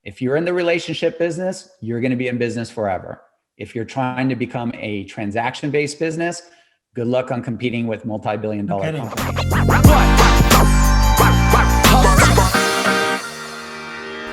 If you're in the relationship business, you're going to be in business forever. If you're trying to become a transaction-based business, good luck on competing with multi-billion-dollar companies.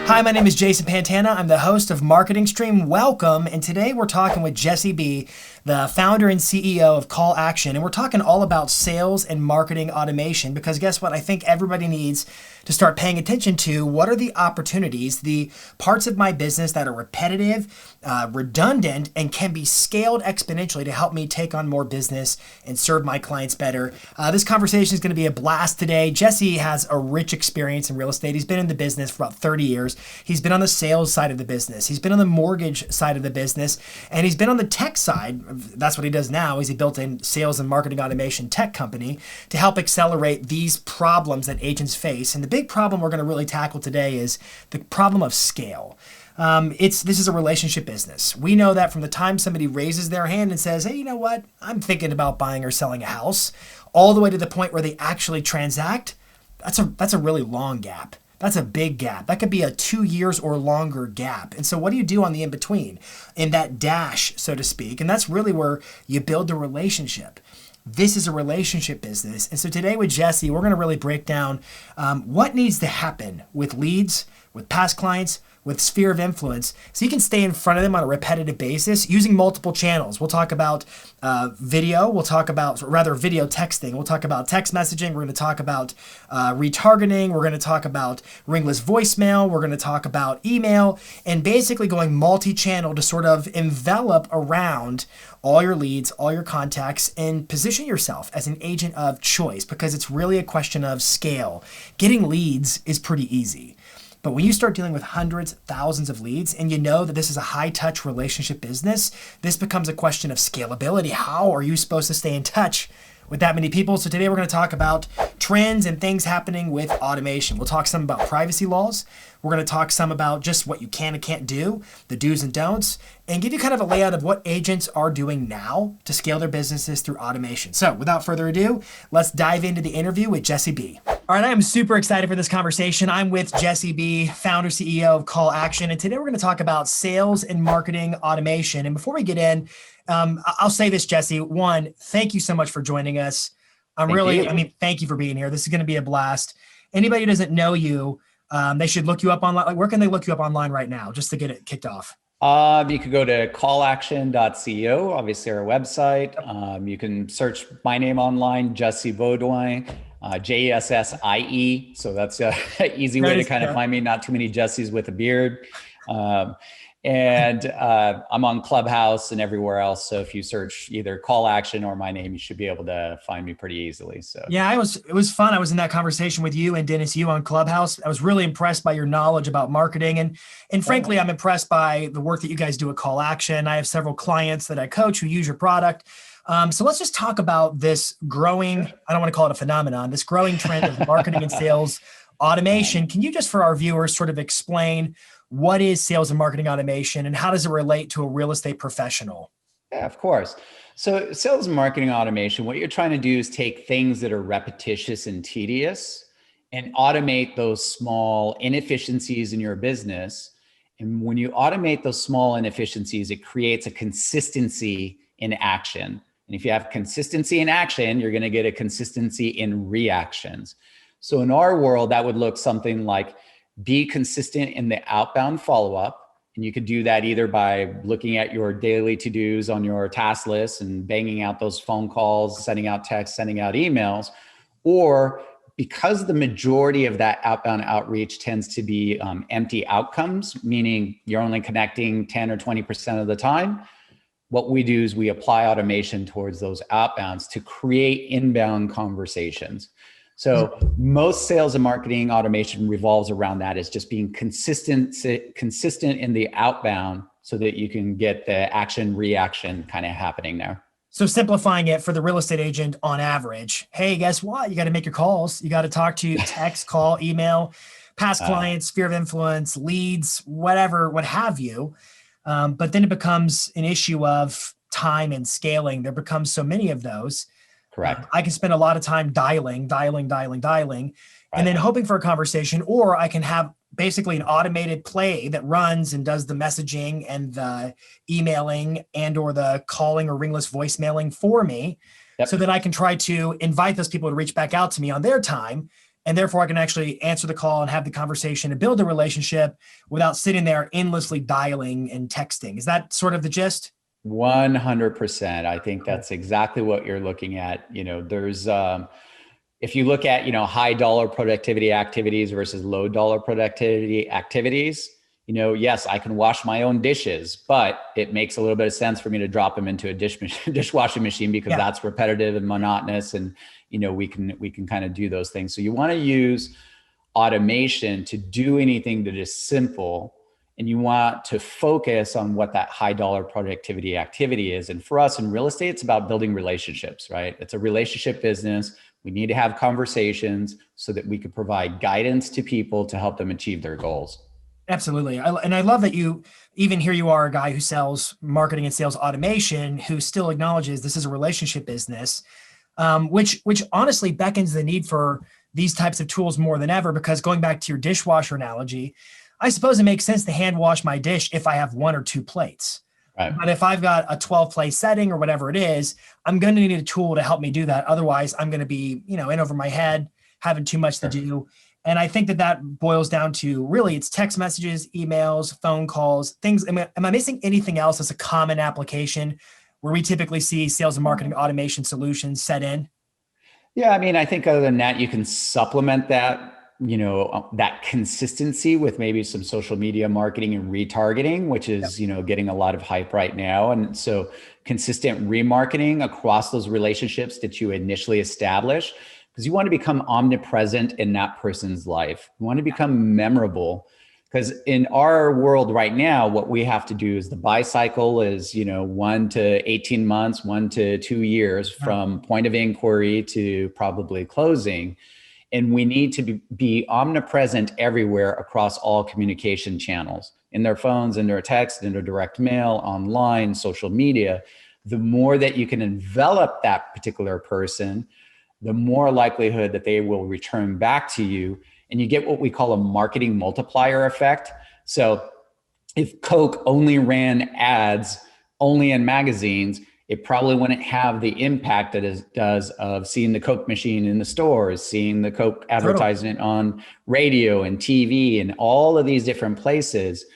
Hi, my name is Jason Pantana. I'm the host of Marketing Stream. Welcome. And today we're talking with Jessie B, the founder and CEO of CallAction. And we're talking all about sales and marketing automation because guess what? I think everybody needs to start paying attention to what are the opportunities, the parts of my business that are repetitive, redundant, and can be scaled exponentially to help me take on more business and serve my clients better. This conversation is going to be a blast today. Jessie has a rich experience in real estate. He's been in the business for about 30 years. He's been on the sales side of the business. He's been on the mortgage side of the business, and he's been on the tech side. That's what he does now. He built a sales and marketing automation tech company to help accelerate these problems that agents face. And the big problem we're going to really tackle today is the problem of scale. This is a relationship business. We know that from the time somebody raises their hand and says, hey, you know what? I'm thinking about buying or selling a house, all the way to the point where they actually transact. That's a really long gap. That's a big gap. That could be a 2 years or longer gap. And so what do you do on the in-between, in that dash, so to speak? And that's really where you build a relationship. This is a relationship business. And so today with Jessie, we're going to really break down what needs to happen with leads, with past clients, with sphere of influence, so you can stay in front of them on a repetitive basis using multiple channels. We'll talk about video. We'll talk about, video texting. We'll talk about text messaging. We're going to talk about retargeting. We're going to talk about ringless voicemail. We're going to talk about email, and basically going multi-channel to sort of envelop around all your leads, all your contacts, and position yourself as an agent of choice, because it's really a question of scale. Getting leads is pretty easy. But when you start dealing with hundreds, thousands of leads, and you know that this is a high-touch relationship business, this becomes a question of scalability. How are you supposed to stay in touch with that many people? So today we're going to talk about trends and things happening with automation. We'll talk some about privacy laws. We're going to talk some about just what you can and can't do, the do's and don'ts, and give you kind of a layout of what agents are doing now to scale their businesses through automation. So without further ado, let's dive into the interview with Jessie B. All right, I am super excited for this conversation. I'm with Jessie B, founder, CEO of CallAction, and today we're going to talk about sales and marketing automation. And before we get in, I'll say this, Jessie. One, thank you so much for joining us. Thank you for being here. This is going to be a blast. Anybody who doesn't know you, they should look you up online. Like, where can they look you up online right now, just to get it kicked off? You could go to CallAction.co, obviously our website. You can search my name online, Jessie Beaudoin, Jessie. So that's an easy way to kind of find me. Not too many Jessies with a beard. And I'm on Clubhouse and everywhere else. So if you search either CallAction or my name, you should be able to find me pretty easily. So yeah, it was fun. I was in that conversation with you and Dennis Yu on Clubhouse. I was really impressed by your knowledge about marketing. And frankly, I'm impressed by the work that you guys do at CallAction. I have several clients that I coach who use your product. So let's just talk about this growing, I don't want to call it a phenomenon, this growing trend of marketing and sales automation. Can you just, for our viewers, sort of explain what is sales and marketing automation and how does it relate to a real estate professional? Yeah, of course. So sales and marketing automation, what you're trying to do is take things that are repetitious and tedious and automate those small inefficiencies in your business. And when you automate those small inefficiencies, it creates a consistency in action. And if you have consistency in action, you're going to get a consistency in reactions. So in our world, that would look something like be consistent in the outbound follow-up. And you could do that either by looking at your daily to-dos on your task list and banging out those phone calls, sending out texts, sending out emails, or because the majority of that outbound outreach tends to be empty outcomes, meaning you're only connecting 10 or 20% of the time, what we do is we apply automation towards those outbounds to create inbound conversations. So most sales and marketing automation revolves around that. It's just being consistent in the outbound so that you can get the action reaction kind of happening there. So simplifying it for the real estate agent on average, hey, guess what? You got to make your calls. You got to talk to text, call, email, past clients, sphere of influence, leads, whatever, what have you. But then it becomes an issue of time and scaling. There becomes so many of those. Correct. I can spend a lot of time dialing, Right. and then hoping for a conversation, or I can have basically an automated play that runs and does the messaging and the emailing and or the calling or ringless voicemailing for me, so Yep. that I can try to invite those people to reach back out to me on their time. And therefore I can actually answer the call and have the conversation and build a relationship without sitting there endlessly dialing and texting. Is that sort of the gist? 100%. I think Cool. that's exactly what you're looking at. There's, if you look at, high dollar productivity activities versus low dollar productivity activities, yes, I can wash my own dishes, but it makes a little bit of sense for me to drop them into a dishwashing machine because Yeah, that's repetitive and monotonous. And, we can kind of do those things. So you want to use automation to do anything that is simple, and you want to focus on what that high dollar productivity activity is. And for us in real estate, it's about building relationships, right? It's a relationship business. We need to have conversations so that we can provide guidance to people to help them achieve their goals. absolutely. And I love that here you are a guy who sells marketing and sales automation, who still acknowledges this is a relationship business, which honestly beckons the need for these types of tools more than ever. Because going back to your dishwasher analogy, I suppose it makes sense to hand wash my dish if I have one or two plates. Right. But if I've got a 12 plate setting or whatever it is, I'm going to need a tool to help me do that. Otherwise, I'm going to be, in over my head, having too much to Sure. do. And I think that boils down to really it's text messages, emails, phone calls, things. Am I missing anything else that's a common application where we typically see sales and marketing automation solutions set in? Yeah, I mean, I think other than that, you can supplement that, that consistency with maybe some social media marketing and retargeting, which is, getting a lot of hype right now. And so consistent remarketing across those relationships that you initially establish, because you want to become omnipresent in that person's life. You want to become memorable. Because in our world right now, what we have to do is the buy cycle is, 1 to 18 months, 1 to 2 years from point of inquiry to probably closing. And we need to be omnipresent everywhere across all communication channels, in their phones, in their text, in their direct mail, online, social media. The more that you can envelop that particular person, the more likelihood that they will return back to you. And you get what we call a marketing multiplier effect. So if Coke only ran ads only in magazines, it probably wouldn't have the impact that it does of seeing the Coke machine in the stores, seeing the Coke advertisement on radio and TV and all of these different places.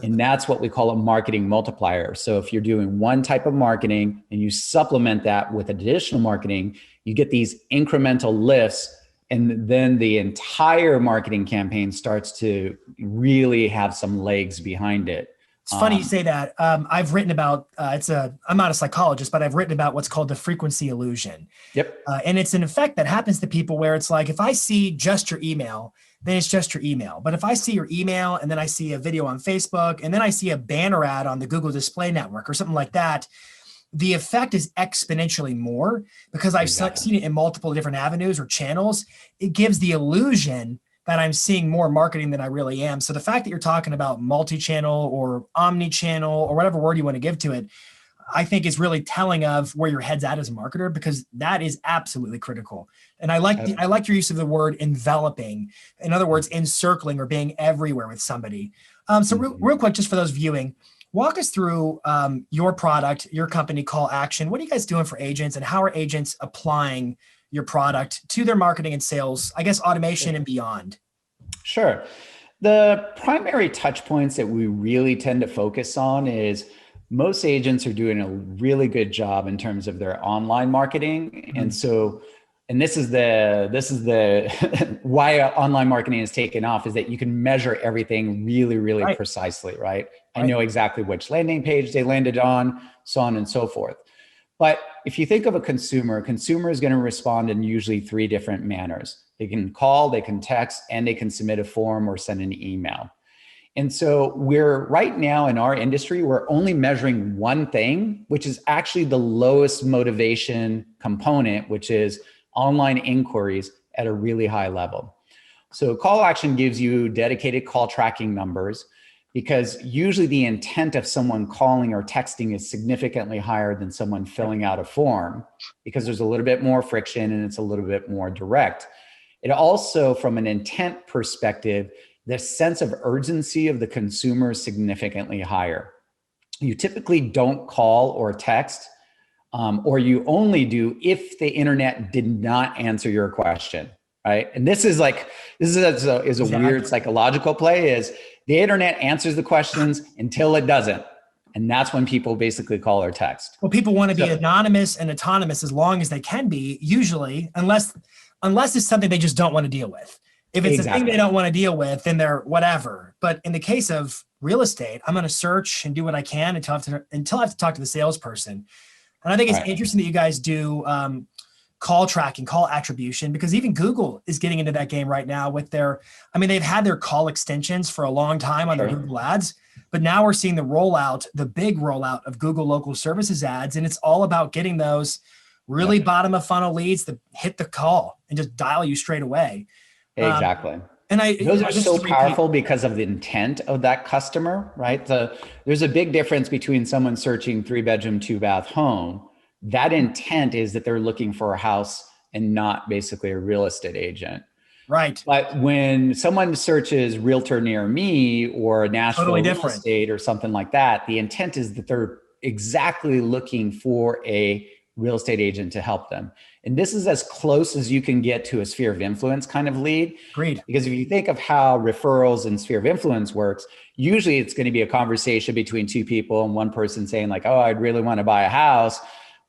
And that's what we call a marketing multiplier. So if you're doing one type of marketing and you supplement that with additional marketing, you get these incremental lifts, and then the entire marketing campaign starts to really have some legs behind it. It's funny you say that. I've written about I'm not a psychologist, but I've written about what's called the frequency illusion. Yep. And it's an effect that happens to people where it's like, if I see just your email, then it's just your email. But if I see your email and then I see a video on Facebook and then I see a banner ad on the Google Display Network or something like that, the effect is exponentially more because I've seen it in multiple different avenues or channels. It gives the illusion that I'm seeing more marketing than I really am. So the fact that you're talking about multi-channel or omni-channel or whatever word you want to give to it, I think is really telling of where your head's at as a marketer, because that is absolutely critical. And I like your use of the word enveloping. In other words, encircling or being everywhere with somebody. So real quick, just for those viewing, walk us through your product, your company, CallAction. What are you guys doing for agents, and how are agents applying your product to their marketing and sales, I guess, automation and beyond? Sure. The primary touch points that we really tend to focus on is most agents are doing a really good job in terms of their online marketing. And so, and this is the why online marketing has taken off, is that you can measure everything really, really precisely, right? I know exactly which landing page they landed on, so on and so forth. But if you think of a consumer is going to respond in usually 3 different manners. They can call, they can text, and they can submit a form or send an email. And so we're right now in our industry, we're only measuring one thing, which is actually the lowest motivation component, which is online inquiries at a really high level. So CallAction gives you dedicated call tracking numbers, because usually the intent of someone calling or texting is significantly higher than someone filling out a form, because there's a little bit more friction and it's a little bit more direct. It also, from an intent perspective, the sense of urgency of the consumer is significantly higher. You typically don't call or text, or you only do if the internet did not answer your question, right? And this is a weird psychological play. Is the internet answers the questions until it doesn't, and that's when people basically call or text. Well, people want to be anonymous and autonomous as long as they can be, usually, unless it's something they just don't want to deal with. If it's a thing they don't want to deal with, then they're whatever. But in the case of real estate, I'm going to search and do what I can until I have to talk to the salesperson. And I think it's interesting that you guys do call tracking, call attribution, because even Google is getting into that game right now with they've had their call extensions for a long time on their Google ads, but now we're seeing the big rollout of Google local services ads. And it's all about getting those really bottom of funnel leads that hit the call and just dial you straight away. Exactly. And those are so powerful because of the intent of that customer, right? There's a big difference between someone searching 3-bedroom, 2-bath home. That intent is that they're looking for a house and not basically a real estate agent. Right. But when someone searches realtor near me or Nashville real estate or something like that, the intent is that they're exactly looking for a real estate agent to help them. And this is as close as you can get to a sphere of influence kind of lead. Agreed. Because if you think of how referrals and sphere of influence works, usually it's going to be a conversation between two people and one person saying like, oh, I'd really want to buy a house,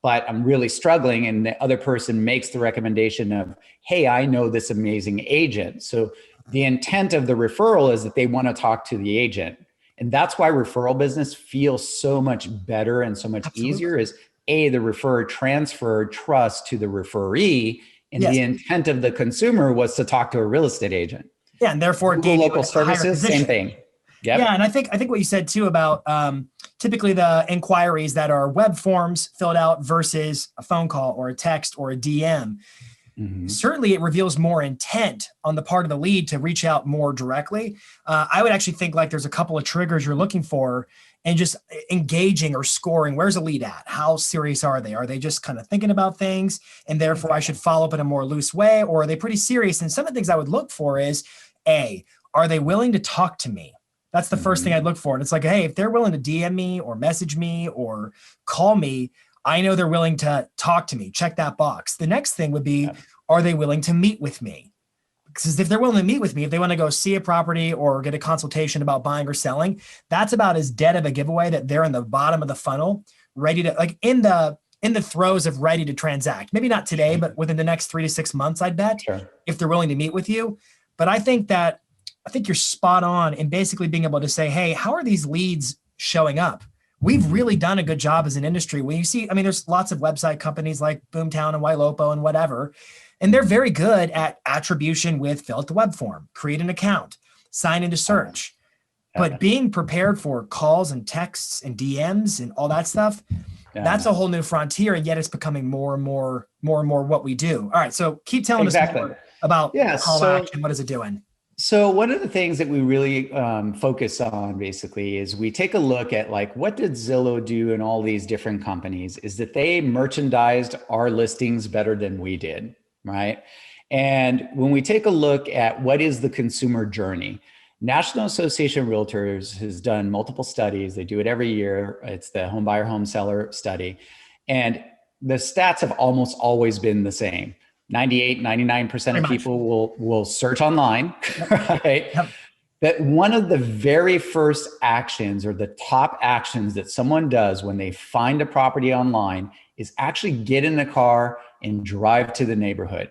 but I'm really struggling. And the other person makes the recommendation of, hey, I know this amazing agent. So the intent of the referral is that they want to talk to the agent. And that's why referral business feels so much better and so much easier is the referrer transferred trust to the referee, and the intent of the consumer was to talk to a real estate agent. Yeah, and therefore Google local services, same thing. Yep. Yeah, and I think what you said too about typically the inquiries that are web forms filled out versus a phone call or a text or a DM. Mm-hmm. Certainly, it reveals more intent on the part of the lead to reach out more directly. I would actually think like there's a couple of triggers you're looking for. And just engaging or scoring, where's a lead at? How serious are they? Are they just kind of thinking about things and therefore I should follow up in a more loose way? Or are they pretty serious? And some of the things I would look for is, are they willing to talk to me? That's the first thing I'd look for. And it's like, hey, if they're willing to DM me or message me or call me, I know they're willing to talk to me. Check that box. The next thing would be, are they willing to meet with me? Because if they're willing to meet with me, if they want to go see a property or get a consultation about buying or selling, that's about as dead of a giveaway that they're in the bottom of the funnel, ready to in the throes of ready to transact. Maybe not today, but within the next 3 to 6 months, I'd bet, if they're willing to meet with you. But I think you're spot on in basically being able to say, hey, how are these leads showing up? We've really done a good job as an industry. When you see, there's lots of website companies like Boomtown and Ylopo and whatever. And they're very good at attribution with fill out the web form, create an account, sign into search. But being prepared for calls and texts and DMs and all that stuff, that's a whole new frontier. And yet it's becoming more and more what we do. All right. So keep telling us more about call action. What is it doing? So one of the things that we really focus on basically is we take a look at like, what did Zillow do and all these different companies is that they merchandised our listings better than we did. Right. And when we take a look at what is the consumer journey, National Association of Realtors has done multiple studies. They do it every year. It's the home buyer, home seller study. And the stats have almost always been the same. 98, 99% of people will search online, right? Yep. But one of the very first actions or the top actions that someone does when they find a property online is actually get in the car and drive to the neighborhood.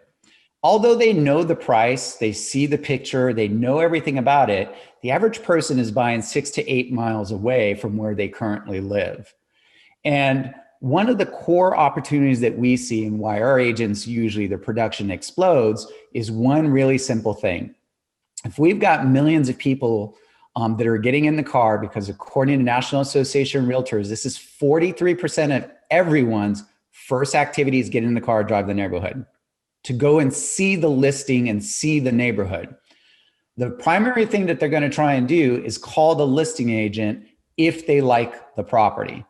Although they know the price, they see the picture, they know everything about it, the average person is buying 6 to 8 miles away from where they currently live. And one of the core opportunities that we see and why our agents usually the production explodes is one really simple thing. If we've got millions of people that are getting in the car, because according to National Association of Realtors, this is 43% of everyone's first activity is get in the car, drive the neighborhood, to go and see the listing and see the neighborhood. The primary thing that they're going to try and do is call the listing agent if they like the property.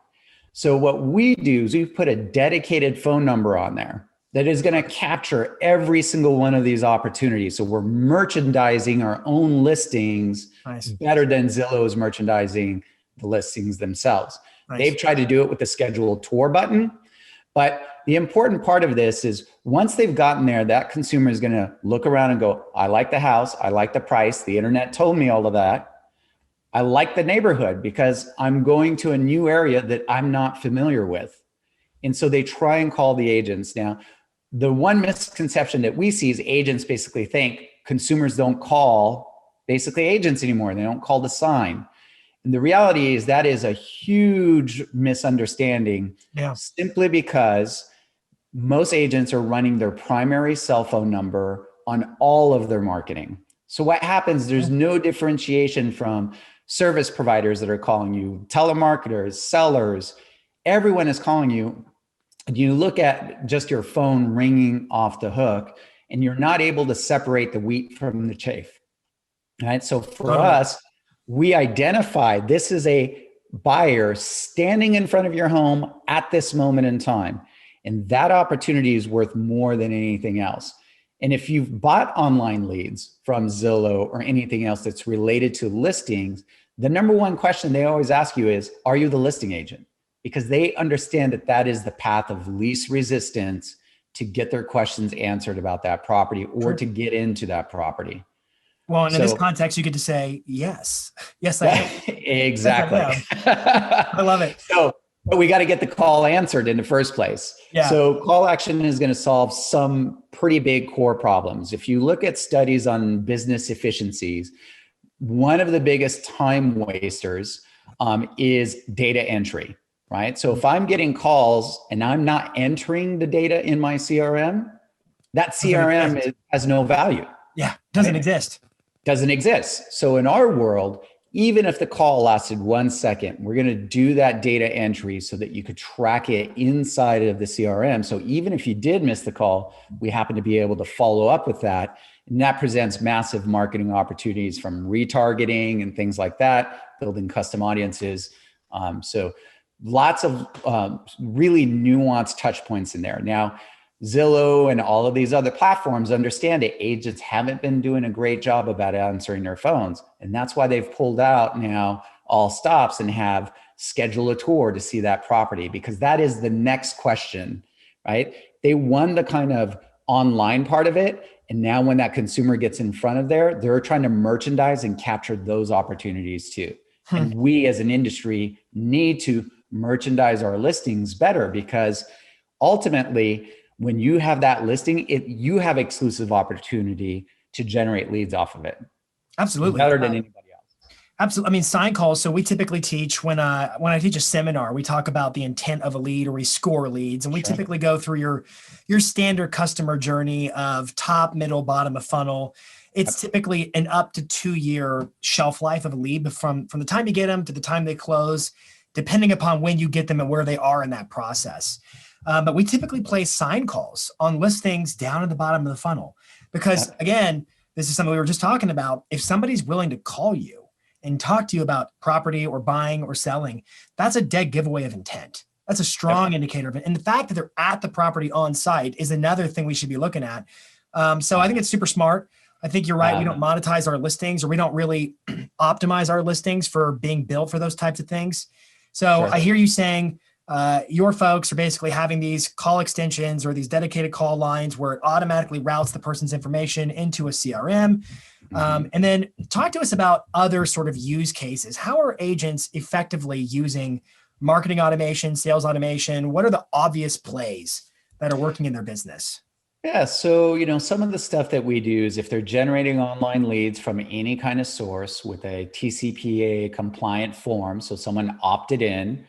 So what we do is we put a dedicated phone number on there that is going to capture every single one of these opportunities. So we're merchandising our own listings Nice. better than Zillow is merchandising the listings themselves. Nice. They've tried to do it with the schedule a tour button. But the important part of this is once they've gotten there, that consumer is going to look around and go, I like the house. I like the price. The internet told me all of that. I like the neighborhood because I'm going to a new area that I'm not familiar with. And so they try and call the agents. Now, the one misconception that we see is agents basically think consumers don't call basically agents anymore. They don't call the sign. And the reality is that is a huge misunderstanding, simply because most agents are running their primary cell phone number on all of their marketing. So what happens, there's no differentiation from service providers that are calling you, telemarketers, sellers, everyone is calling you. And you look at just your phone ringing off the hook and you're not able to separate the wheat from the chaff. Right? So for us, we identify this is a buyer standing in front of your home at this moment in time. And that opportunity is worth more than anything else. And if you've bought online leads from Zillow or anything else that's related to listings, the number one question they always ask you is, are you the listing agent? Because they understand that that is the path of least resistance to get their questions answered about that property or to get into that property. Well, and in this context, you get to say, yes. Yes, I am. Exactly. Yes, I love it. But we got to get the call answered in the first place. Yeah. So CallAction is going to solve some pretty big core problems. If you look at studies on business efficiencies, one of the biggest time wasters is data entry, right? So if I'm getting calls and I'm not entering the data in my CRM, that CRM has no value. Yeah, doesn't exist. Doesn't exist. So in our world, even if the call lasted 1 second, we're going to do that data entry so that you could track it inside of the CRM. So even if you did miss the call, we happen to be able to follow up with that. And that presents massive marketing opportunities from retargeting and things like that, building custom audiences. So lots of really nuanced touch points in there. Now, Zillow and all of these other platforms understand it. Agents haven't been doing a great job about answering their phones. And that's why they've pulled out now all stops and have schedule a tour to see that property, because that is the next question, right? They won the kind of online part of it. And now when that consumer gets in front of there, they're trying to merchandise and capture those opportunities too. And we as an industry need to merchandise our listings better, because ultimately, when you have that listing, you have exclusive opportunity to generate leads off of it. Absolutely. Better than anybody else. Absolutely. I mean, sign calls. So we typically teach when I teach a seminar, we talk about the intent of a lead, or we score leads. And we typically go through your standard customer journey of top, middle, bottom of funnel. It's typically an up to 2-year shelf life of a lead from the time you get them to the time they close, depending upon when you get them and where they are in that process. But we typically place sign calls on listings down at the bottom of the funnel because, again, this is something we were just talking about. If somebody's willing to call you and talk to you about property or buying or selling, that's a dead giveaway of intent. That's a strong indicator of it. And the fact that they're at the property on site is another thing we should be looking at. So I think it's super smart. I think you're right. We don't monetize our listings, or we don't really optimize our listings for being built for those types of things. So I hear you saying, your folks are basically having these call extensions or these dedicated call lines where it automatically routes the person's information into a CRM. And then talk to us about other sort of use cases. How are agents effectively using marketing automation, sales automation? What are the obvious plays that are working in their business? Yeah. So, some of the stuff that we do is if they're generating online leads from any kind of source with a TCPA compliant form, so someone opted in,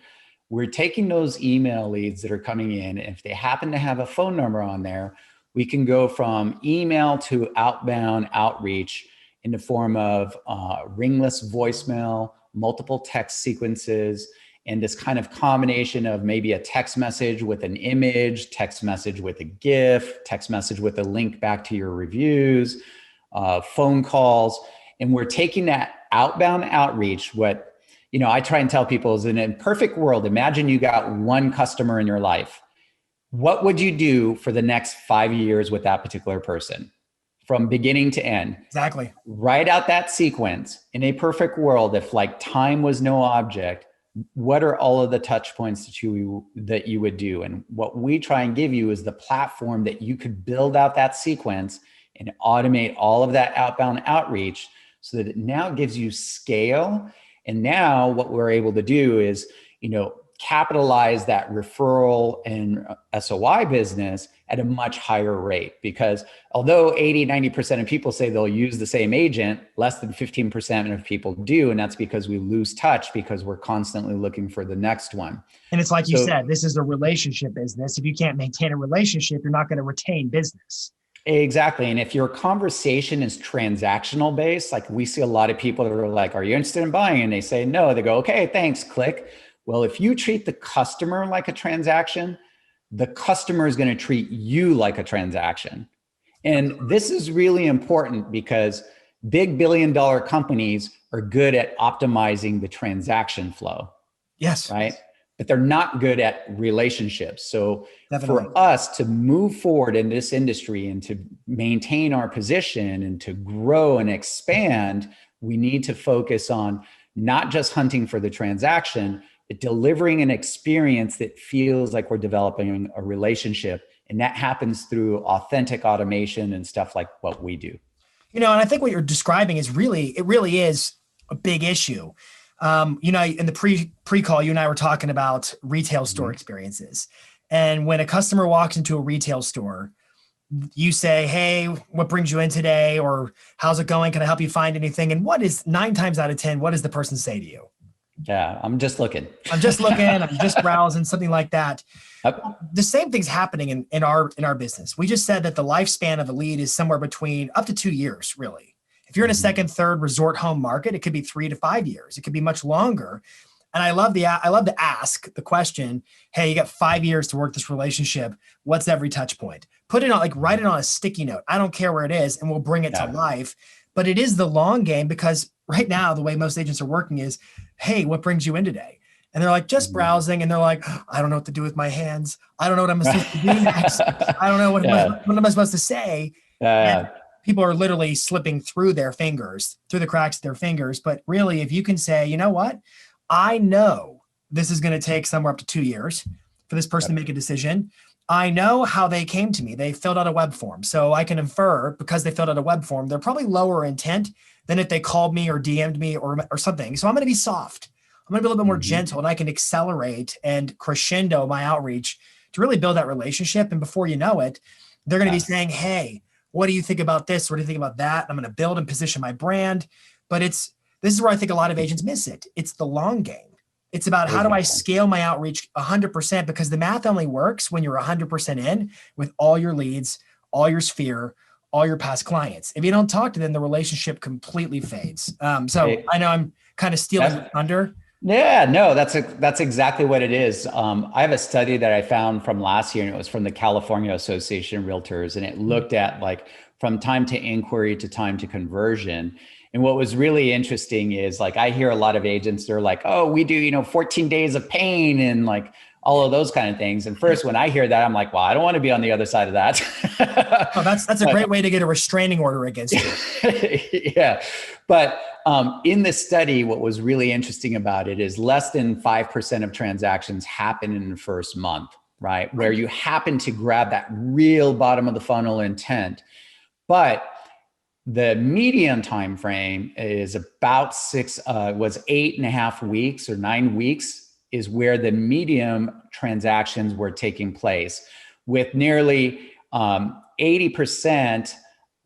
we're taking those email leads that are coming in. And if they happen to have a phone number on there, we can go from email to outbound outreach in the form of ringless voicemail, multiple text sequences, and this kind of combination of maybe a text message with an image, text message with a GIF, text message with a link back to your reviews, phone calls. And we're taking that outbound outreach, I try and tell people is in a perfect world, imagine you got one customer in your life. what would you do for the next 5 years with that particular person from beginning to end? Exactly. Write out that sequence. In a perfect world, if like time was no object, what are all of the touch points that you would do? And what we try and give you is the platform that you could build out that sequence and automate all of that outbound outreach so that it now gives you scale. And now what we're able to do is, capitalize that referral and SOI business at a much higher rate, because although 80-90% of people say they'll use the same agent, less than 15% of people do. And that's because we lose touch because we're constantly looking for the next one. And it's like you said, this is a relationship business. If you can't maintain a relationship, you're not going to retain business. Exactly. And if your conversation is transactional based, like we see a lot of people that are like, are you interested in buying? And they say no, they go, okay, thanks, click. Well, if you treat the customer like a transaction, the customer is going to treat you like a transaction. And this is really important because big billion-dollar companies are good at optimizing the transaction flow. Yes. Right? But they're not good at relationships. So Definitely. For us to move forward in this industry and to maintain our position and to grow and expand, we need to focus on not just hunting for the transaction, but delivering an experience that feels like we're developing a relationship. And that happens through authentic automation and stuff like what we do. And I think what you're describing is it really is a big issue. In the pre-call, you and I were talking about retail store experiences. And when a customer walks into a retail store, you say, hey, what brings you in today? Or how's it going? Can I help you find anything? And 9 times out of 10, what does the person say to you? Yeah, I'm just looking. I'm just browsing, something like that. Yep. The same thing's happening in our business. We just said that the lifespan of a lead is somewhere between up to 2 years, really. If you're in a second, third resort home market, it could be 3 to 5 years. It could be much longer. And I love to ask the question, hey, you got 5 years to work this relationship. What's every touch point? Put it on, write it on a sticky note. I don't care where it is, and we'll bring it to life. But it is the long game, because right now, the way most agents are working is, hey, what brings you in today? And they're like, just browsing. And they're like, I don't know what to do with my hands. I don't know what I'm supposed to do next. I don't know what am I supposed to say? People are literally slipping through their fingers, through the cracks of their fingers. But really, if you can say, you know what? I know this is going to take somewhere up to 2 years for this person to make a decision. I know how they came to me. They filled out a web form. So I can infer, because they filled out a web form, they're probably lower intent than if they called me or DM'd me or something. So I'm going to be soft. I'm going to be a little bit more gentle, and I can accelerate and crescendo my outreach to really build that relationship. And before you know it, they're going to be saying, hey, what do you think about this? What do you think about that? I'm going to build and position my brand. But this is where I think a lot of agents miss it. It's the long game. It's about how do I scale my outreach 100%, because the math only works when you're 100% in with all your leads, all your sphere, all your past clients. If you don't talk to them, the relationship completely fades. So I know I'm kind of stealing the thunder. Yeah, no, that's exactly what it is. I have a study that I found from last year, and it was from the California Association of Realtors, and it looked at from time to inquiry to time to conversion. And what was really interesting is I hear a lot of agents, they're like, oh, we do, 14 days of pain and all of those kind of things. And first, when I hear that, I'm like, well, I don't want to be on the other side of that. Oh, that's a great way to get a restraining order against you. Yeah. But in the study, what was really interesting about it is less than 5% of transactions happen in the first month, right? Where you happen to grab that real bottom of the funnel intent. But the median time frame is about 8.5 weeks or 9 weeks is where the medium transactions were taking place, with nearly 80%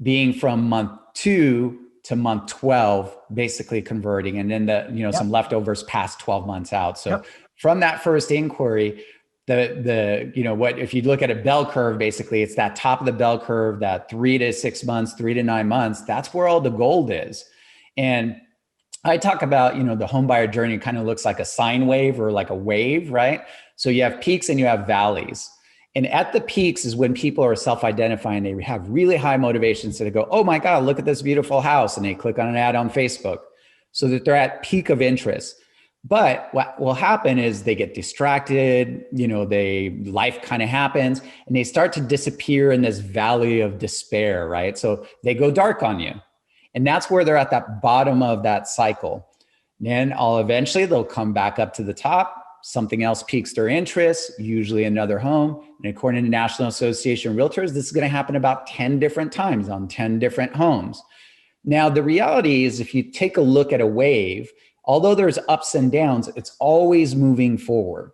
being from month 2 to month 12, basically converting, and then some leftovers past 12 months out. So from that first inquiry, if you look at a bell curve, basically it's that top of the bell curve, that 3 to 6 months, 3 to 9 months, that's where all the gold is. And I talk about, the home buyer journey kind of looks like a sine wave or like a wave, right? So you have peaks and you have valleys. And at the peaks is when people are self-identifying. They have really high motivations to go, oh my God, look at this beautiful house. And they click on an ad on Facebook so that they're at peak of interest. But what will happen is they get distracted, life kind of happens and they start to disappear in this valley of despair, right? So they go dark on you. And that's where they're at that bottom of that cycle. Then they'll come back up to the top. Something else piques their interest, usually another home. And according to the National Association of Realtors, this is going to happen about 10 different times on 10 different homes. Now, the reality is if you take a look at a wave, although there's ups and downs, it's always moving forward.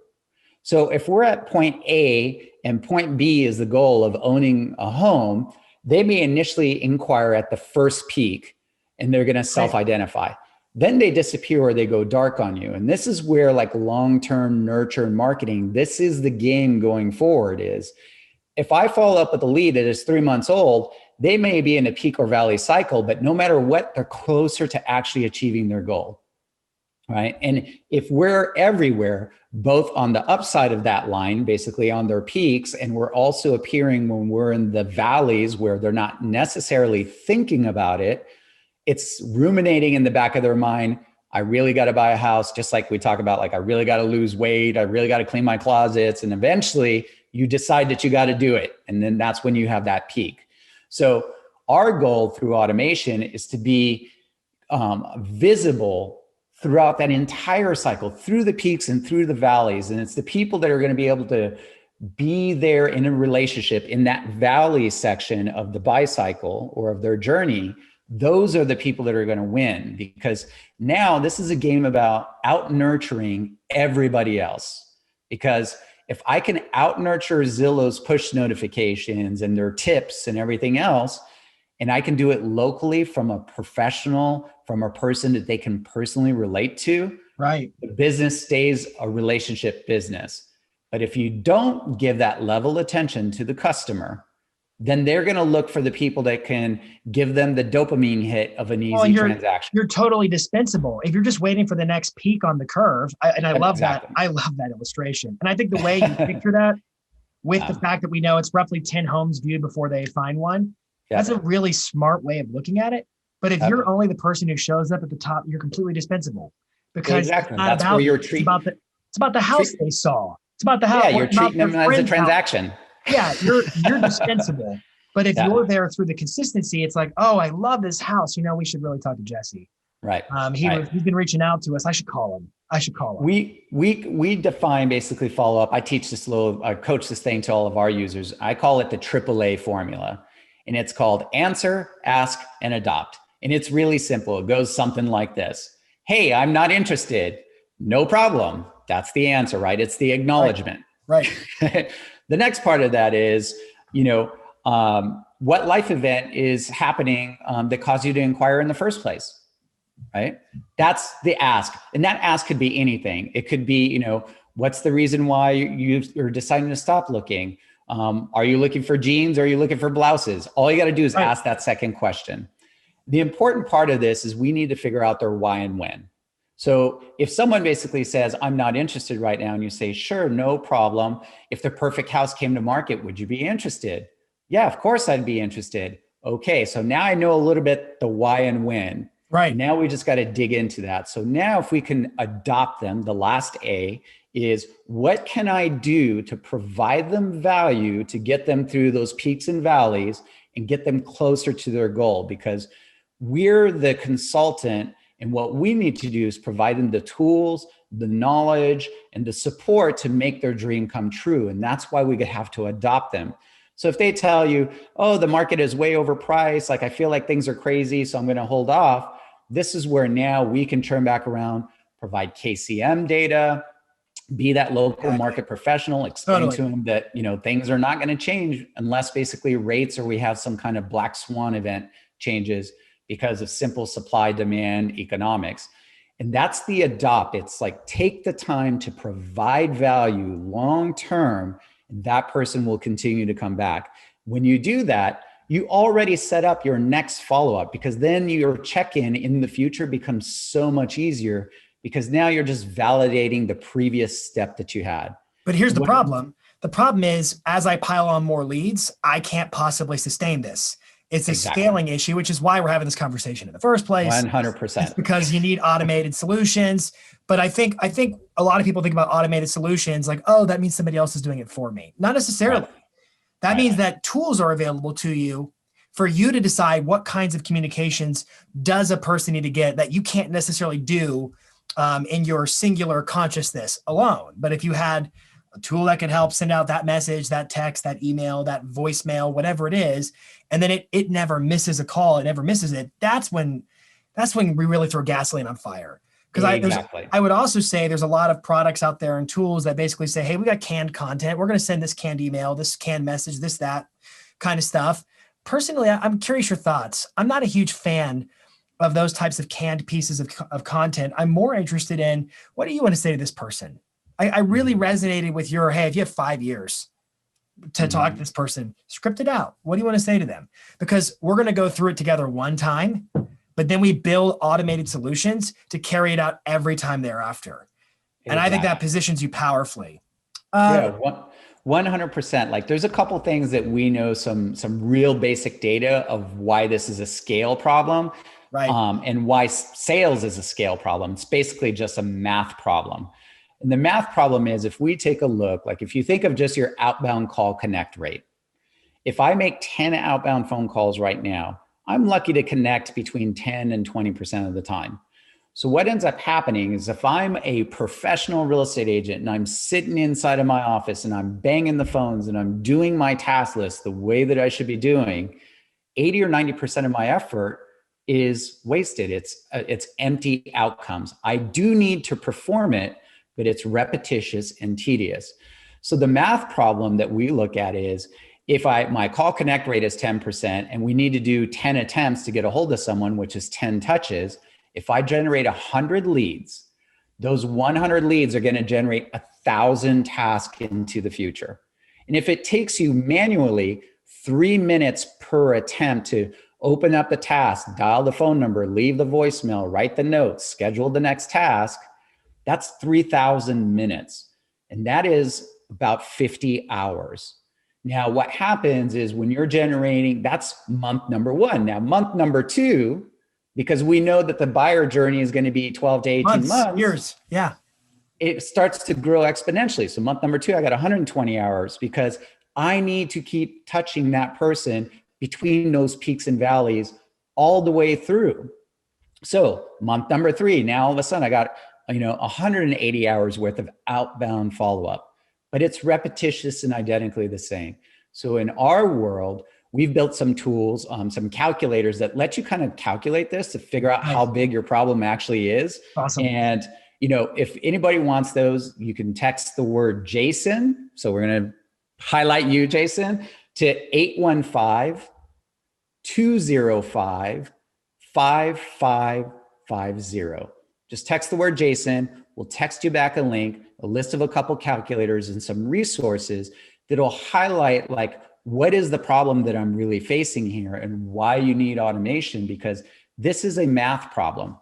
So if we're at point A and point B is the goal of owning a home, they may initially inquire at the first peak and they're going to self-identify. Then they disappear or they go dark on you. And this is where like long-term nurture and marketing, this is the game going forward is if I follow up with a lead that is 3 months old, they may be in a peak or valley cycle, but no matter what, they're closer to actually achieving their goal, right? And if we're everywhere, both on the upside of that line, basically on their peaks, and we're also appearing when we're in the valleys where they're not necessarily thinking about it, it's ruminating in the back of their mind. I really got to buy a house, just like we talk about, like, I really got to lose weight. I really got to clean my closets. And eventually you decide that you got to do it. And then that's when you have that peak. So our goal through automation is to be visible throughout that entire cycle, through the peaks and through the valleys. And it's the people that are going to be able to be there in a relationship in that valley section of the buy cycle or of their journey. Those are the people that are going to win, because now this is a game about out nurturing everybody else. Because if I can out nurture Zillow's push notifications and their tips and everything else, and I can do it locally from a professional, from a person that they can personally relate to, right? The business stays a relationship business. But if you don't give that level of attention to the customer, then they're going to look for the people that can give them the dopamine hit of an easy transaction. You're totally dispensable. If you're just waiting for the next peak on the curve, I love that. I love that illustration. And I think the way you picture that with the fact that we know it's roughly 10 homes viewed before they find one, that's a really smart way of looking at it. But if you're only the person who shows up at the top, you're completely dispensable, because that's where you're treating. It's about the house they saw. It's about the house. Yeah, you're treating them as a transaction. Yeah, you're dispensable. But if you're there through the consistency, it's like, oh, I love this house. We should really talk to Jesse. Right. He's been reaching out to us. I should call him. We define basically follow up. I coach this thing to all of our users. I call it the AAA formula, and it's called answer, ask, and adopt. And it's really simple. It goes something like this. Hey, I'm not interested. No problem. That's the answer, right? It's the acknowledgement. Right. The next part of that is, what life event is happening that caused you to inquire in the first place, right? That's the ask. And that ask could be anything. It could be, what's the reason why you're deciding to stop looking? Are you looking for jeans or are you looking for blouses? All you got to do is ask that second question. The important part of this is we need to figure out their why and when. So if someone basically says, I'm not interested right now, and you say, sure, no problem. If the perfect house came to market, would you be interested? Yeah, of course I'd be interested. Okay, so now I know a little bit the why and when. Right. Now we just got to dig into that. So now if we can adopt them, the last A is, what can I do to provide them value to get them through those peaks and valleys and get them closer to their goal? Because we're the consultant, and what we need to do is provide them the tools, the knowledge, and the support to make their dream come true. And that's why we have to adopt them. So if they tell you, oh, the market is way overpriced, like I feel like things are crazy, so I'm going to hold off. This is where now we can turn back around, provide KCM data, be that local market professional, explain to them that, things are not going to change unless basically rates or we have some kind of black swan event changes because of simple supply demand economics. And that's the adopt. It's like, take the time to provide value long-term, and that person will continue to come back. When you do that, you already set up your next follow-up, because then your check-in in the future becomes so much easier, because now you're just validating the previous step that you had. But here's the problem. The problem is, as I pile on more leads, I can't possibly sustain this. It's a Exactly. scaling issue, which is why we're having this conversation in the first place. 100%. It's because you need automated solutions. But I think a lot of people think about automated solutions like, oh, that means somebody else is doing it for me. Not necessarily. Right. That Right. means that tools are available to you for you to decide what kinds of communications does a person need to get that you can't necessarily do in your singular consciousness alone. But if you had a tool that could help send out that message, that text, that email, that voicemail, whatever it is, and then it never misses a call, it never misses it, that's when we really throw gasoline on fire. Because Exactly. I would also say there's a lot of products out there and tools that basically say, hey, we got canned content. We're going to send this canned email, this canned message, this, that kind of stuff. Personally, I'm curious your thoughts. I'm not a huge fan of those types of canned pieces of content. I'm more interested in, what do you want to say to this person? I really resonated with your, hey, if you have 5 years to talk to this person, script it out. What do you want to say to them? Because we're going to go through it together one time, but then we build automated solutions to carry it out every time thereafter. And I think that positions you powerfully. Yeah, 100%. Like there's a couple things that we know, some real basic data of why this is a scale problem, right? And why sales is a scale problem. It's basically just a math problem. And the math problem is, if we take a look, like if you think of just your outbound call connect rate, if I make 10 outbound phone calls right now, I'm lucky to connect between 10 and 20% of the time. So what ends up happening is, if I'm a professional real estate agent and I'm sitting inside of my office and I'm banging the phones and I'm doing my task list the way that I should be doing, 80 or 90% of my effort is wasted. It's empty outcomes. I do need to perform it, but it's repetitious and tedious. So the math problem that we look at is, if my call connect rate is 10% and we need to do 10 attempts to get a hold of someone, which is 10 touches, if I generate 100 leads, those 100 leads are going to generate 1,000 tasks into the future. And if it takes you manually 3 minutes per attempt to open up the task, dial the phone number, leave the voicemail, write the notes, schedule the next task, that's 3,000 minutes. And that is about 50 hours. Now, what happens is, when you're generating, that's month number 1. Now, month number 2, because we know that the buyer journey is going to be 12 to 18 months, years. Yeah. It starts to grow exponentially. So month number 2, I got 120 hours, because I need to keep touching that person between those peaks and valleys all the way through. So month number 3, now all of a sudden I got 180 hours worth of outbound follow-up, but it's repetitious and identically the same. So in our world, we've built some tools, some calculators that let you kind of calculate this to figure out how big your problem actually is. Awesome. And if anybody wants those, you can text the word Jason. So we're going to highlight you, Jason, to 815-205-5550. Just text the word Jason. We'll text you back a link, a list of a couple calculators and some resources that'll highlight, like, what is the problem that I'm really facing here and why you need automation, because this is a math problem.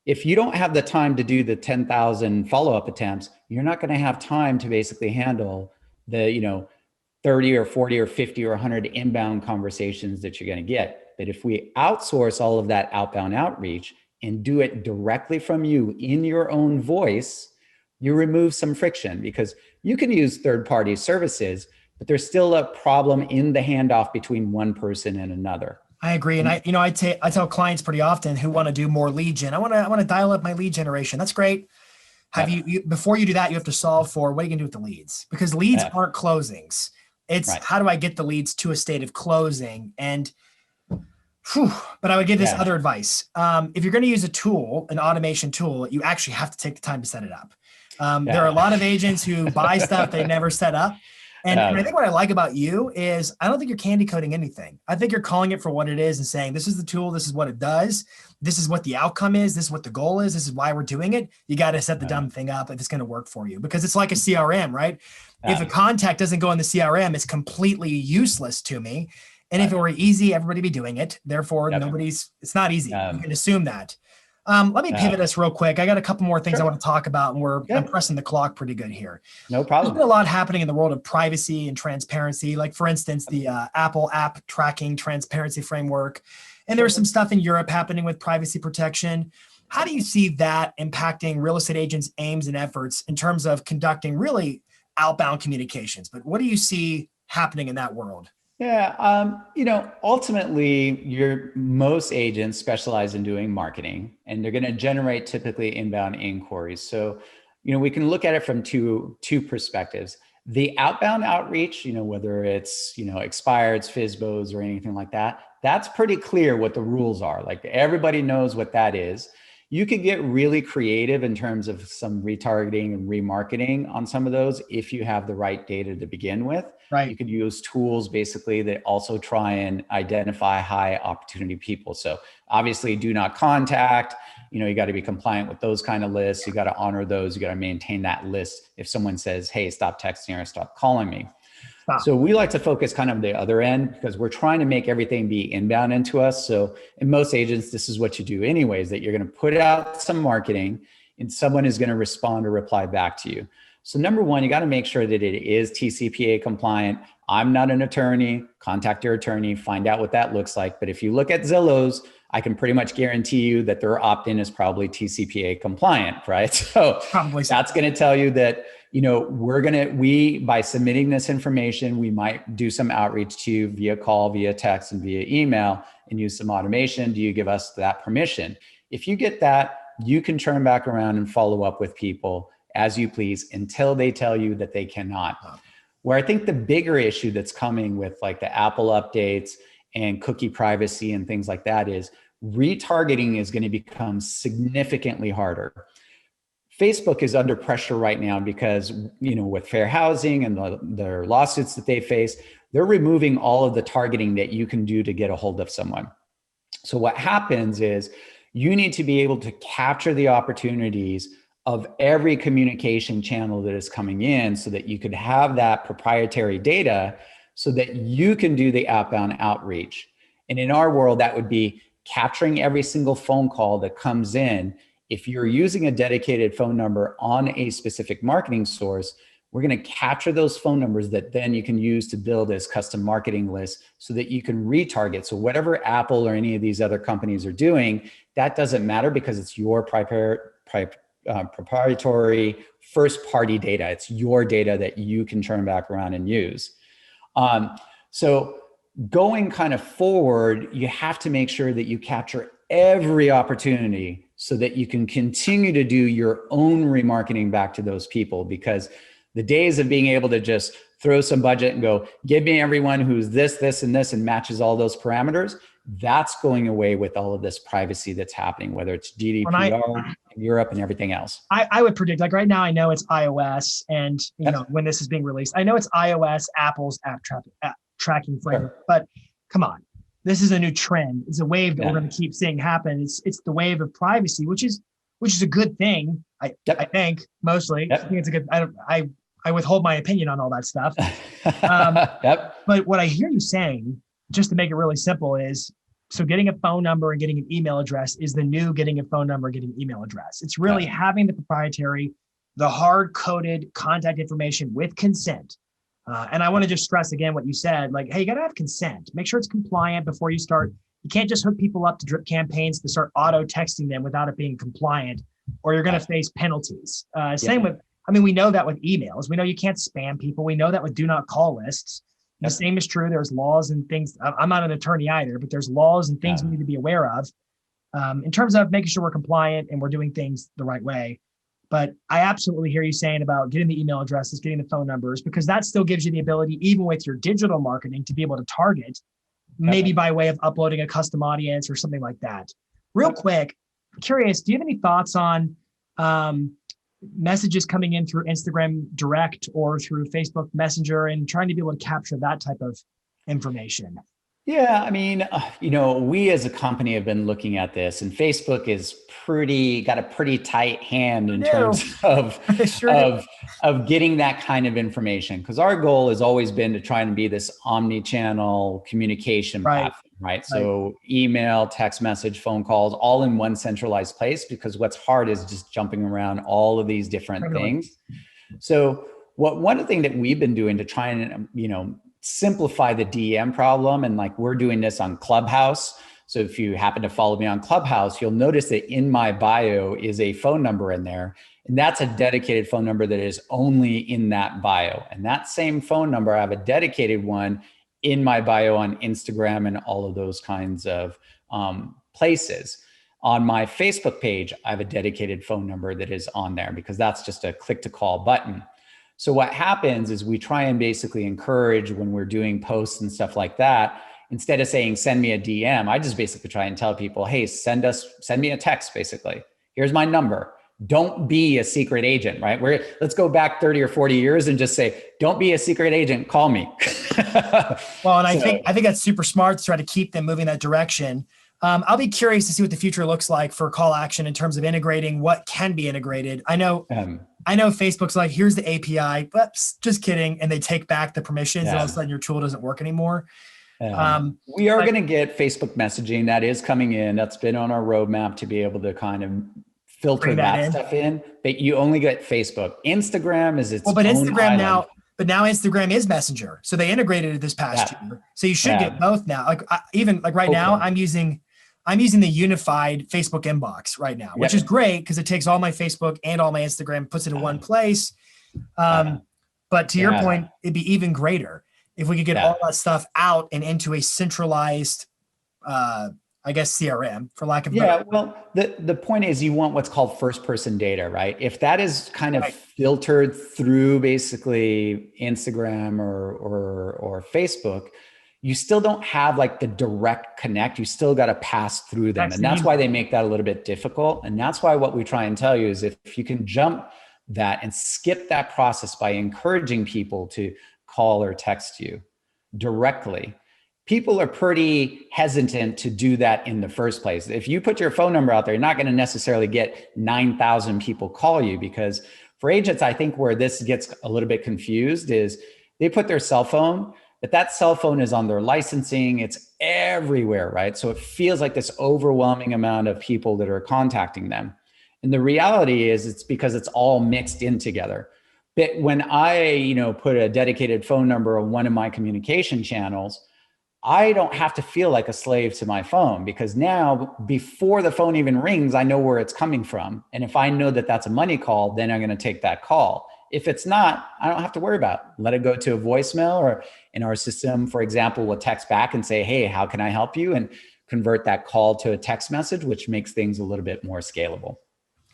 If you don't have the time to do the 10,000 follow-up attempts, you're not going to have time to basically handle the, 30 or 40 or 50 or 100 inbound conversations that you're going to get. But if we outsource all of that outbound outreach and do it directly from you in your own voice, you remove some friction, because you can use third-party services, but there's still a problem in the handoff between one person and another. I agree. And I tell clients pretty often who want to do more lead gen, I want to dial up my lead generation. That's great. Before you do that, you have to solve for, what are you going to do with the leads? Because leads aren't closings. It's how do I get the leads to a state of closing? And but I would give this other advice. If you're going to use a tool, an automation tool, you actually have to take the time to set it up. There are a lot of agents who buy stuff they never set up. And I think what I like about you is, I don't think you're candy coating anything. I think you're calling it for what it is and saying, this is the tool, this is what it does, this is what the outcome is, this is what the goal is, this is why we're doing it. You got to set the dumb thing up if it's going to work for you, because it's like a CRM, right? If a contact doesn't go in the CRM, it's completely useless to me. And if it were easy, everybody would be doing it. Therefore, it's not easy. You can assume that. Let me pivot us real quick. I got a couple more things I want to talk about, and I'm pressing the clock pretty good here. No There's problem. been a lot happening in the world of privacy and transparency. Like, for instance, the Apple app tracking transparency framework. And there's some stuff in Europe happening with privacy protection. How do you see that impacting real estate agents' aims and efforts in terms of conducting really outbound communications? But what do you see happening in that world? Yeah, ultimately, most agents specialize in doing marketing, and they're going to generate typically inbound inquiries. So, we can look at it from two perspectives. The outbound outreach, whether it's expireds, FSBOs, or anything like that, that's pretty clear what the rules are. Like, everybody knows what that is. You could get really creative in terms of some retargeting and remarketing on some of those if you have the right data to begin with. Right. You could use tools basically that also try and identify high opportunity people. So obviously, do not contact, you got to be compliant with those kind of lists. You got to honor those. You got to maintain that list. If someone says, hey, stop texting or stop calling me. So we like to focus kind of the other end because we're trying to make everything be inbound into us. So in most agents, this is what you do anyways, that you're going to put out some marketing and someone is going to respond or reply back to you. So number one, you got to make sure that it is TCPA compliant. I'm not an attorney. Contact your attorney, find out what that looks like. But if you look at Zillow's, I can pretty much guarantee you that their opt-in is probably TCPA compliant, right? So probably that's going to tell you that, by submitting this information, we might do some outreach to you via call, via text, and via email, and use some automation. Do you give us that permission? If you get that, you can turn back around and follow up with people as you please until they tell you that they cannot. Where I think the bigger issue that's coming with like the Apple updates and cookie privacy and things like that is retargeting is going to become significantly harder. Facebook is under pressure right now because, with fair housing and their lawsuits that they face, they're removing all of the targeting that you can do to get a hold of someone. So what happens is you need to be able to capture the opportunities of every communication channel that is coming in so that you could have that proprietary data so that you can do the outbound outreach. And in our world, that would be capturing every single phone call that comes in. If you're using a dedicated phone number on a specific marketing source, we're going to capture those phone numbers that then you can use to build as custom marketing lists so that you can retarget. So whatever Apple or any of these other companies are doing, that doesn't matter because it's your proprietary first party data. It's your data that you can turn back around and use. So going kind of forward, you have to make sure that you capture every opportunity so that you can continue to do your own remarketing back to those people, because the days of being able to just throw some budget and go, give me everyone who's this, this, and this, and matches all those parameters, that's going away with all of this privacy that's happening, whether it's GDPR, Europe, and everything else. I would predict, like right now, I know it's iOS, and when this is being released, I know it's iOS, Apple's app tracking framework, but come on. This is a new trend. It's a wave that we're going to keep seeing happen. It's the wave of privacy, which is a good thing. I think mostly. I think it's a good. I withhold my opinion on all that stuff. But what I hear you saying, just to make it really simple, is so getting a phone number and getting an email address is the new getting a phone number and getting an email address. It's really having the proprietary, the hard-coded contact information with consent. And I want to just stress again what you said, like, hey, you got to have consent. Make sure it's compliant before you start. You can't just hook people up to drip campaigns to start auto texting them without it being compliant, or you're going to face penalties. Same with, we know that with emails. We know you can't spam people. We know that with do not call lists. The same is true. There's laws and things. I'm not an attorney either, but there's laws and things we need to be aware of in terms of making sure we're compliant and we're doing things the right way. But I absolutely hear you saying about getting the email addresses, getting the phone numbers, because that still gives you the ability, even with your digital marketing, to be able to target, maybe by way of uploading a custom audience or something like that. Real quick, curious, do you have any thoughts on messages coming in through Instagram Direct or through Facebook Messenger and trying to be able to capture that type of information? Yeah, I mean, we as a company have been looking at this, and Facebook is got a pretty tight hand Sure in terms do. of They sure do. of of getting that kind of information. Because our goal has always been to try and be this omni-channel communication Right. platform, right? Right. So email, text message, phone calls, all in one centralized place. Because what's hard is just jumping around all of these different Totally. things. So one thing that we've been doing to try and simplify the DM problem, and like we're doing this on Clubhouse. So if you happen to follow me on Clubhouse, you'll notice that in my bio is a phone number in there. And that's a dedicated phone number that is only in that bio. And that same phone number, I have a dedicated one in my bio on Instagram and all of those kinds of places. On my Facebook page, I have a dedicated phone number that is on there because that's just a click to call button. So what happens is we try and basically encourage when we're doing posts and stuff like that, instead of saying, send me a DM, I just basically try and tell people, hey, send me a text, basically. Here's my number. Don't be a secret agent, right? Let's go back 30 or 40 years and just say, don't be a secret agent, call me. Well, and I think that's super smart to try to keep them moving that direction. I'll be curious to see what the future looks like for CallAction in terms of integrating what can be integrated. I know Facebook's like, here's the API, but just kidding. And they take back the permissions and all of a sudden your tool doesn't work anymore. We are going to get Facebook messaging that is coming in. That's been on our roadmap to be able to kind of filter that stuff in, but you only get Facebook. Instagram is its own island. But now Instagram is Messenger. So they integrated it this past year. So you should get both now. Right now I'm using the unified Facebook inbox right now, which is great because it takes all my Facebook and all my Instagram, puts it in one place. But to your point, it'd be even greater if we could get all that stuff out and into a centralized, CRM, for lack of better. Well, the point is you want what's called first person data, right? If that is kind of filtered through basically Instagram or Facebook, you still don't have like the direct connect. You still got to pass through them. And that's why they make that a little bit difficult. And that's why what we try and tell you is if you can jump that and skip that process by encouraging people to call or text you directly, people are pretty hesitant to do that in the first place. If you put your phone number out there, you're not going to necessarily get 9,000 people call you, because for agents, I think where this gets a little bit confused is they put their cell phone, but that cell phone is on their licensing. It's everywhere, right? So it feels like this overwhelming amount of people that are contacting them. And the reality is it's because it's all mixed in together. But when I, put a dedicated phone number on one of my communication channels, I don't have to feel like a slave to my phone, because now before the phone even rings, I know where it's coming from. And if I know that that's a money call, then I'm going to take that call. If it's not, I don't have to worry about it. Let it go to a voicemail, or in our system, for example, we'll text back and say, hey, how can I help you? And convert that call to a text message, which makes things a little bit more scalable.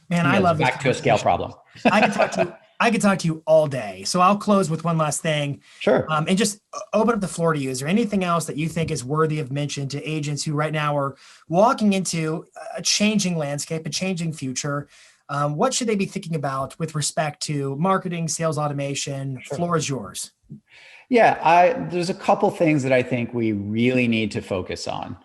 Man, I love this. Back to a scale problem. I could talk to you all day. So I'll close with one last thing. Sure. And just open up the floor to you. Is there anything else that you think is worthy of mention to agents who right now are walking into a changing landscape, a changing future? What should they be thinking about with respect to marketing, sales automation? Sure. Floor is yours. Yeah, there's a couple things that I think we really need to focus on.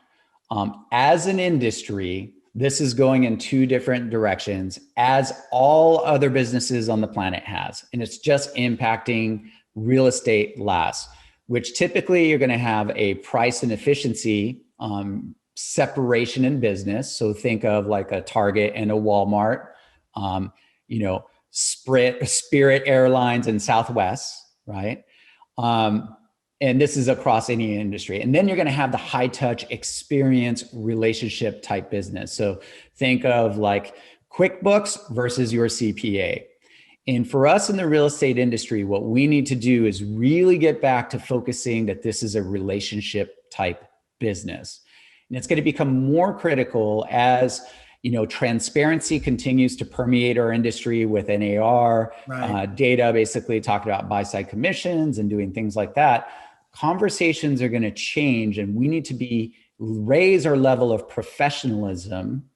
As an industry, this is going in two different directions, as all other businesses on the planet has. And it's just impacting real estate last, which typically you're going to have a price and efficiency separation in business. So think of like a Target and a Walmart, Spirit Airlines and Southwest, right? And this is across any industry. And then you're going to have the high touch experience relationship type business. So think of like QuickBooks versus your CPA. And for us in the real estate industry, what we need to do is really get back to focusing that this is a relationship type business. And it's going to become more critical as transparency continues to permeate our industry with NAR, data, basically talking about buy-side commissions and doing things like that. Conversations are going to change, and we need to raise our level of professionalism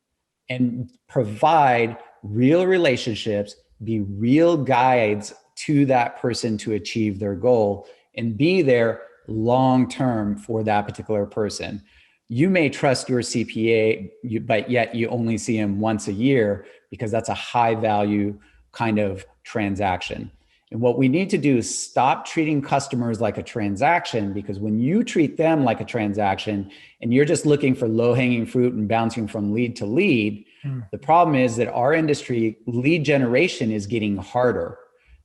and provide real relationships, be real guides to that person to achieve their goal, and be there long-term for that particular person. You may trust your CPA, but yet you only see him once a year because that's a high value kind of transaction. And what we need to do is stop treating customers like a transaction, because when you treat them like a transaction and you're just looking for low-hanging fruit and bouncing from lead to lead, the problem is that our industry lead generation is getting harder.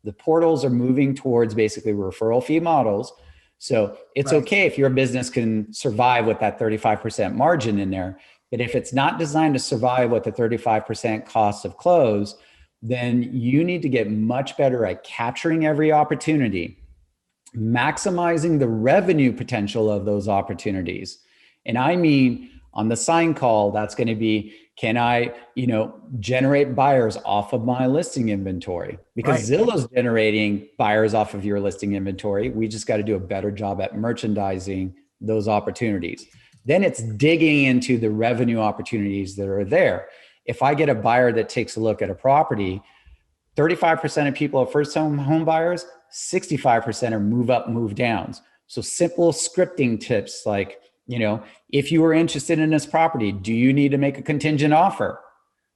The portals are moving towards basically referral fee models. So it's okay if your business can survive with that 35% margin in there, but if it's not designed to survive with the 35% cost of close, then you need to get much better at capturing every opportunity, maximizing the revenue potential of those opportunities. And I mean, on the sign call, that's going to be, can I, generate buyers off of my listing inventory? Because Zillow's generating buyers off of your listing inventory. We just got to do a better job at merchandising those opportunities. Then it's digging into the revenue opportunities that are there. If I get a buyer that takes a look at a property, 35% of people are first home buyers, 65% are move up, move downs. So simple scripting tips like, if you are interested in this property, do you need to make a contingent offer?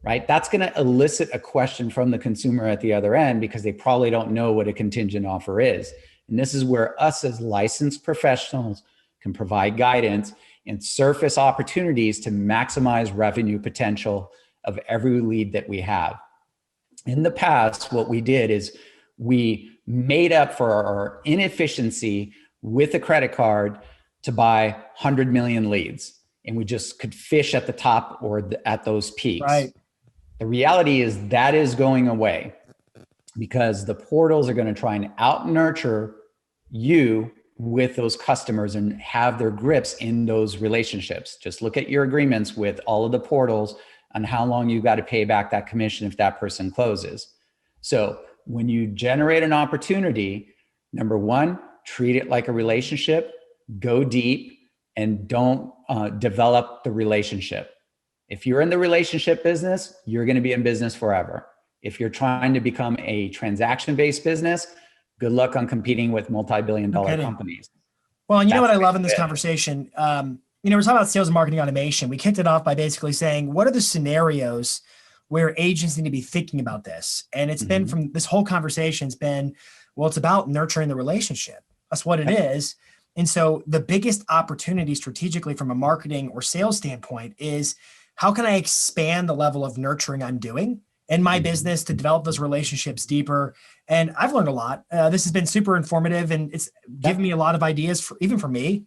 Right? That's going to elicit a question from the consumer at the other end because they probably don't know what a contingent offer is. And this is where us as licensed professionals can provide guidance and surface opportunities to maximize revenue potential of every lead that we have. In the past, what we did is we made up for our inefficiency with a credit card to buy 100 million leads. And we just could fish at the top or at those peaks. Right. The reality is that is going away because the portals are going to try and out nurture you with those customers and have their grips in those relationships. Just look at your agreements with all of the portals on how long you got to pay back that commission if that person closes. So when you generate an opportunity, number one, treat it like a relationship, go deep, and don't develop the relationship. If you're in the relationship business, you're going to be in business forever. If you're trying to become a transaction-based business, good luck on competing with multi-billion-dollar companies. Well, and you know what I love in this conversation? We're talking about sales and marketing automation. We kicked it off by basically saying, what are the scenarios where agents need to be thinking about this? And it's been from this whole conversation, it's been, well, it's about nurturing the relationship. That's what it is. And so the biggest opportunity strategically from a marketing or sales standpoint is how can I expand the level of nurturing I'm doing in my business to develop those relationships deeper? And I've learned a lot. This has been super informative and it's given me a lot of ideas even for me.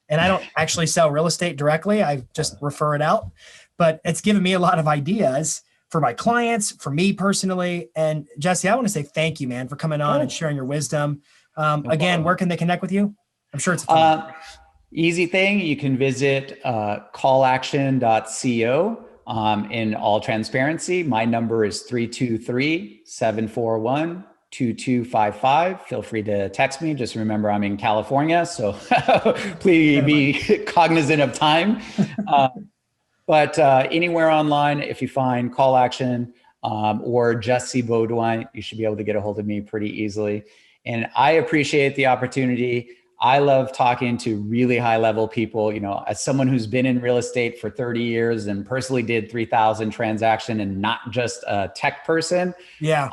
And I don't actually sell real estate directly. I just refer it out, but it's given me a lot of ideas for my clients, for me personally. And Jessie, I want to say thank you, man, for coming on and sharing your wisdom. Again, where can they connect with you? I'm sure it's easy thing. You can visit CallAction.co. In all transparency, my number is 323-741-2255. Feel free to text me. Just remember I'm in California, so please be cognizant of time. But anywhere online, if you find CallAction or Jessie Beaudoin, you should be able to get a hold of me pretty easily. And I appreciate the opportunity. I love talking to really high level people. As someone who's been in real estate for 30 years and personally did 3,000 transaction and not just a tech person. Yeah.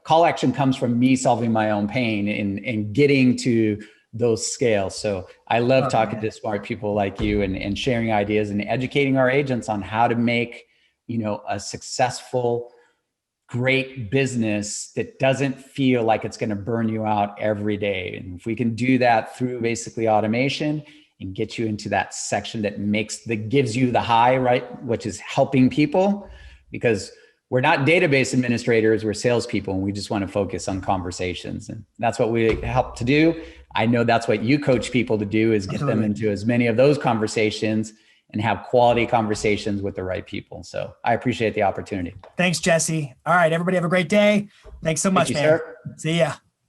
CallAction comes from me solving my own pain and getting to those scales. So I love talking to smart people like you and sharing ideas and educating our agents on how to make, a successful, great business that doesn't feel like it's going to burn you out every day. And if we can do that through basically automation and get you into that section that gives you the high, right? Which is helping people, because we're not database administrators, we're salespeople, and we just want to focus on conversations. And that's what we help to do. I know that's what you coach people to do, is get them into as many of those conversations and have quality conversations with the right people. So I appreciate the opportunity. Thanks, Jessie. All right, everybody have a great day. Thanks so much, man. Sir. See ya.